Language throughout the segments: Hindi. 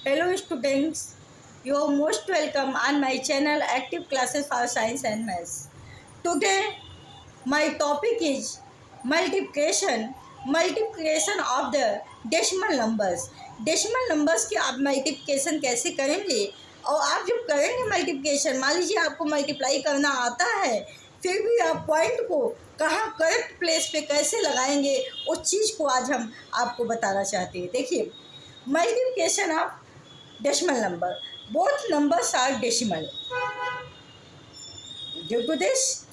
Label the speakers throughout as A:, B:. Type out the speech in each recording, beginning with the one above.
A: Hello students, you are most welcome on my channel Active Classes for Science and Maths. Today my topic is multiplication, multiplication of the decimal numbers. Decimal numbers की आप मल्टीप्लिकेशन कैसे करेंगे और आप जब करेंगे मल्टीप्लिकेशन, मान लीजिए आपको मल्टीप्लाई करना आता है, फिर भी आप पॉइंट को कहाँ करेक्ट प्लेस पे कैसे लगाएंगे, उस चीज़ को आज हम आपको बताना चाहते हैं। देखिए, multiplication of decimal number. Both numbers are decimal. Due to this,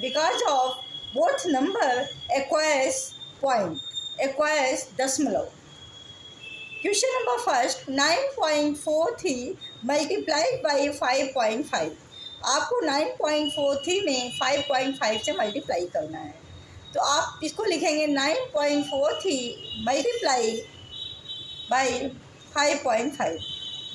A: because of both number acquires point, acquires decimal. Question number first, 9.43 multiplied by 5.5. आपको 9.43 में 5.5 से मल्टीप्लाई करना है, तो आप इसको लिखेंगे 9.43 मल्टीप्लाई बाई 5.5।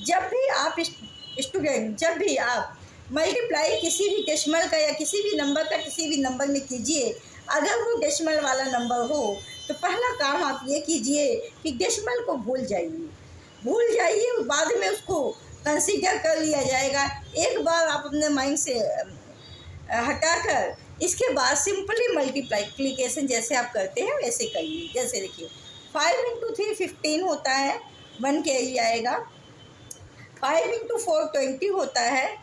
A: जब भी आप स्टूडेंट जब भी आप मल्टीप्लाई किसी भी डेसिमल का या किसी भी नंबर का किसी भी नंबर में कीजिए, अगर वो डेसिमल वाला नंबर हो तो पहला काम आप ये कीजिए कि डेसिमल को भूल जाइए, बाद में उसको कंसीडर कर लिया जाएगा। एक बार आप अपने माइंड से हटाकर इसके बाद सिंपली मल्टीप्लिकेशन जैसे आप करते हैं वैसे करिए। जैसे देखिए, 5 इंटू 3 15 होता है, 1 कैरी आएगा। 5 इंटू 4 20 होता है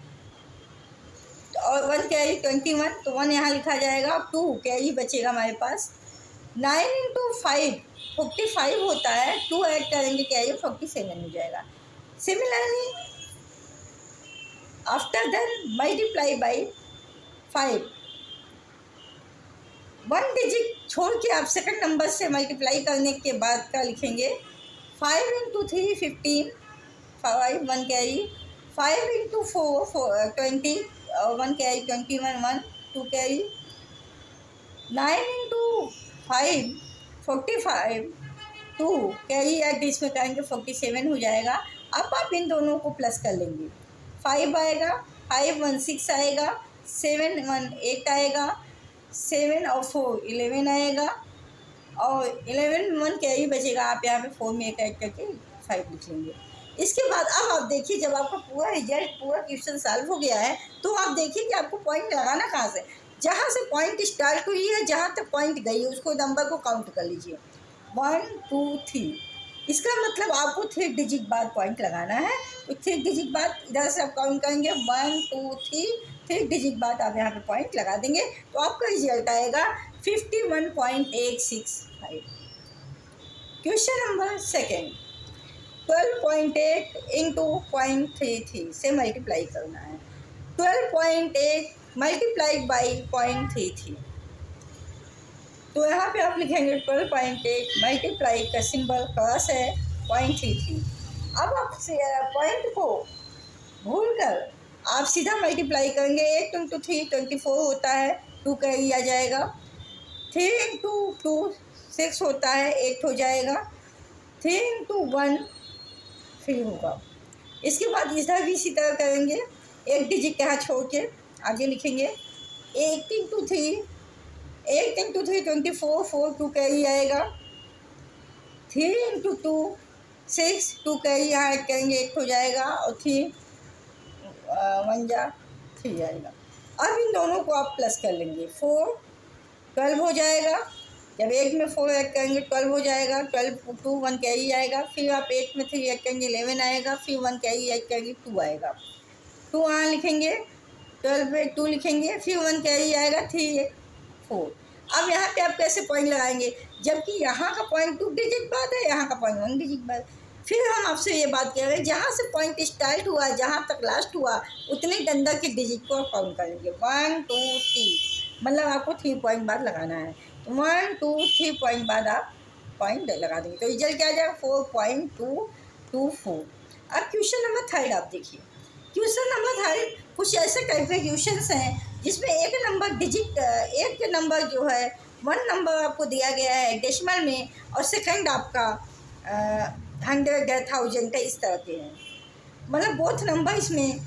A: और 1 कैरी 21, तो 1 यहाँ लिखा जाएगा, 2 कैरी बचेगा हमारे पास। 9 इंटू 5 45 होता है, 2 ऐड करेंगे कैरी 47 हो जाएगा। Similarly after then multiply by 5, 1 digit छोड़ के आप सेकंड नंबर से मल्टीप्लाई करने के बाद क्या लिखेंगे, 5 इंटू 3 15, 5 1 कैरी, 5 इंटू 4 20 और 1 carry 21 1 2 carry, 9 into 5 45 2 carry eight इसमें करेंगे 47 हो जाएगा। अब आप इन दोनों को प्लस कर लेंगे, 5 आएगा, 5 1 6 आएगा, 7 1 8 आएगा, 7 और 4 11 आएगा और 11 1 कैरी बचेगा। आप यहाँ पे 4 में 1 ऐड करके 5 लिख लेंगे। इसके बाद अब आप देखिए, जब आपका पूरा रिजल्ट पूरा क्वेश्चन सॉल्व हो गया है तो आप देखिए कि आपको पॉइंट लगाना कहाँ से, जहाँ से पॉइंट स्टार्ट हुई है, जहाँ तक पॉइंट गई है उसको नंबर को काउंट कर लीजिए, 1 2 3। इसका मतलब आपको 3 डिजिट बाद पॉइंट लगाना है, तो 3 डिजिट बाद इधर से आप काउंट करेंगे 1 2 3 डिजिट बाद आप यहाँ पे पॉइंट लगा देंगे तो आपका रिजल्ट आएगा 51.865। क्वेश्चन नंबर सेकेंड, 12.8 इंटू 0.33 से मल्टीप्लाई करना है। 12.8 मल्टीप्लाइड बाई 0.33, तो यहाँ पे आप लिखेंगे 12.8 मल्टीप्लाई का सिंबल क्रॉस है 0.33। अब आप पॉइंट को भूलकर आप सीधा मल्टीप्लाई करेंगे, 8 इंटू 3 24 होता है, 2 कैरी आ जाएगा, 3 इंटू 2 6 होता है, 8 हो जाएगा, 3 इंटू 1 3 होगा। इसके बाद इधर भी इसी तरह करेंगे, एक डिजिट यहाँ छोड़ के आगे लिखेंगे, 8 इंटू 3 24 4 2 कैरी आएगा, 3 इंटू 2 6 2 कैरी यहाँ ऐड करेंगे, 8 हो जाएगा और 3 1 जा 3 आएगा। अब इन दोनों को आप प्लस कर लेंगे, 4 12 हो जाएगा। जब 8 में 4 ऐड करेंगे 12 हो जाएगा, 12 2 1 कैरी आएगा, फिर आप 8 में 3 ऐड करेंगे 11 आएगा, फिर 1 कैरी ऐड करेंगे 2 आएगा, 2 यहाँ लिखेंगे, 12 में 2 लिखेंगे, फिर 1 कैरी आएगा 3 8 4। अब यहाँ पे आप कैसे पॉइंट लगाएंगे, जबकि यहाँ का पॉइंट 2 डिजिट बाद है, यहाँ का पॉइंट 1 डिजिट बाद। फिर हम आपसे ये बात कह रहे हैं, जहाँ से पॉइंट स्टार्ट हुआ जहाँ तक लास्ट हुआ उतने के अंदर के डिजिट को आप काउंट करेंगे, 1 2 3, मतलब आपको 3 पॉइंट बाद लगाना है, तो 1 2 3 पॉइंट बाद आप पॉइंट लगा देंगे, तो रिजल्ट क्या आ जाएगा 4.224। अब क्वेश्चन नंबर थर्ड आप देखिए, क्वेश्चन नंबर थर्ड कुछ ऐसे टाइप के क्वेश्चन हैं जिसमें एक नंबर जो है 1 नंबर आपको दिया गया है डेसिमल में और सेकंड आपका 100 या 1000 का, इस तरह के हैं, मतलब बोथ नंबर इसमें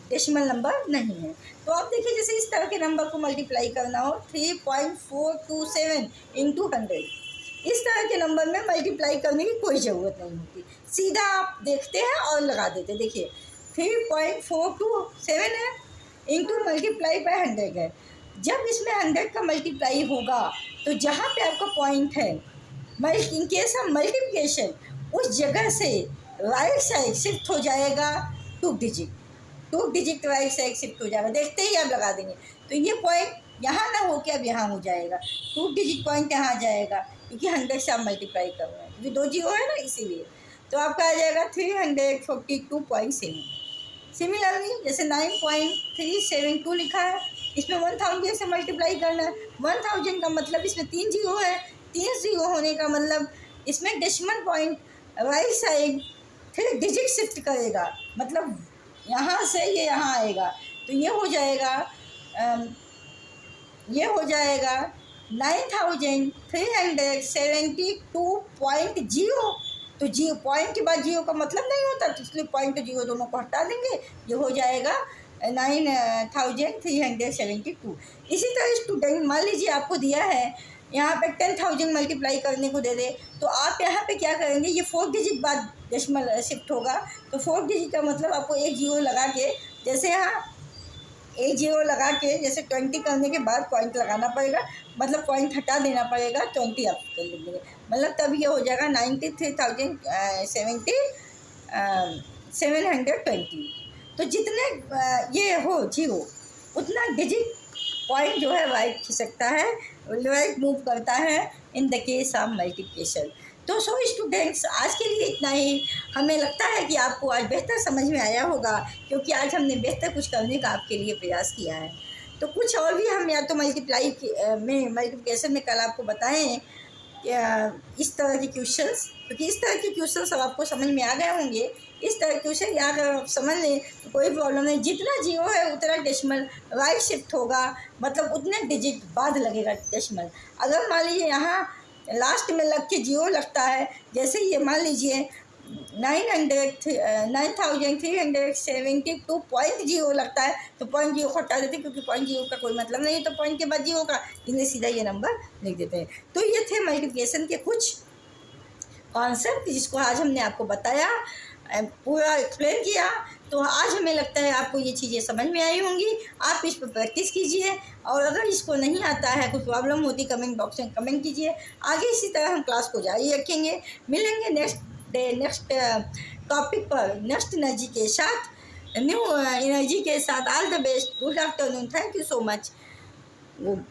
A: डेसिमल नंबर नहीं है। तो आप देखिए, जैसे इस तरह के नंबर को मल्टीप्लाई करना हो, 3.427 इंटू 100,
B: इस तरह के नंबर में मल्टीप्लाई करने की कोई ज़रूरत नहीं होती, सीधा आप देखते हैं और लगा देते। देखिए 3.427 है, इंटू मल्टीप्लाई बाय 100 है। जब इसमें 100 का मल्टीप्लाई होगा तो जहाँ पे आपका पॉइंट है, इन केस ऑफ मल्टीप्लिकेशन, उस जगह से राइट साइड शिफ्ट हो जाएगा 2 digit, 2 digit right side shift हो जाएगा। देखते ही आप लगा देंगे। तो ये पॉइंट यहाँ ना हो के अब यहाँ हो जाएगा, 2 डिजिट पॉइंट यहाँ आ जाएगा, क्योंकि 100 से आप मल्टीप्लाई कर रहे हैं, क्योंकि 2 जीरो है ना, इसीलिए। तो आपका आ जाएगा 342.7। सिमिलरली जैसे 9.372 लिखा है, इसमें 1000 से मल्टीप्लाई करना है। 1000 का मतलब इसमें 3 जीरो है, 3 जीरो होने का मतलब इसमें decimal point right side 3 digit shift करेगा, मतलब यहाँ से ये यहाँ आएगा। तो ये हो जाएगा 9372.0। तो जीरो पॉइंट के बाद जीरो का मतलब नहीं होता, तो इसलिए पॉइंट तो जीरो दोनों को हटा देंगे, ये हो जाएगा 9372। इसी तरह स्टूडेंट, मान लीजिए आपको दिया है यहाँ पे 10,000 मल्टीप्लाई करने को दे दे, तो आप यहाँ पे क्या करेंगे, ये 4 डिजिट बाद डेसिमल शिफ्ट होगा। तो 4 डिजिट का मतलब आपको एक जीरो लगा के, जैसे यहाँ एक जीरो लगा के जैसे 20 करने के बाद पॉइंट लगाना पड़ेगा, मतलब पॉइंट हटा देना पड़ेगा, 20 आप कर लेंगे, मतलब तब ये हो जाएगा 93,720। तो जितने ये हो जीरो, उतना डिजिट पॉइंट जो है राइट खिसकता है, राइट मूव करता है in the case of multiplication. तो सो स्टूडेंट्स, आज के लिए इतना ही। हमें लगता है कि आपको आज बेहतर समझ में आया होगा, क्योंकि आज हमने बेहतर कुछ करने का आपके लिए प्रयास किया है। तो कुछ और भी हम या तो मल्टीप्लिकेशन में कल आपको बताएं इस तरह के क्वेश्चंस, क्योंकि इस तरह के क्वेश्चंस अब आपको समझ में आ गए होंगे। इस तरह के क्वेश्चन या अगर आप समझ लें तो कोई प्रॉब्लम नहीं, जितना जीरो है उतना डेसिमल राइट शिफ्ट होगा, मतलब उतने डिजिट बाद लगेगा डेसिमल। अगर मान लीजिए यहाँ लास्ट में लग के जीरो लगता है, जैसे ये मान लीजिए 9372.0 लगता है, तो पॉइंट जीरो को हटा देते हैं, क्योंकि पॉइंट जीरो का कोई मतलब नहीं है, तो पॉइंट के बाद जीरो का, इन्हें सीधा ये नंबर लिख देते हैं। तो ये थे मल्टीप्लिकेशन के कुछ कॉन्सेप्ट, जिसको आज हमने आपको बताया, पूरा एक्सप्लेन किया। तो आज हमें लगता है आपको ये चीज़ें समझ में आई होंगी। आप इस पर प्रैक्टिस कीजिए, और अगर इसको नहीं आता है, कुछ प्रॉब्लम होती, कमेंट बॉक्स में कमेंट कीजिए। आगे इसी तरह हम क्लास को जारी रखेंगे। मिलेंगे नेक्स्ट टॉपिक पर, नेक्स्ट एनर्जी के साथ, न्यू एनर्जी के साथ। All the best, good afternoon, thank you so much, good.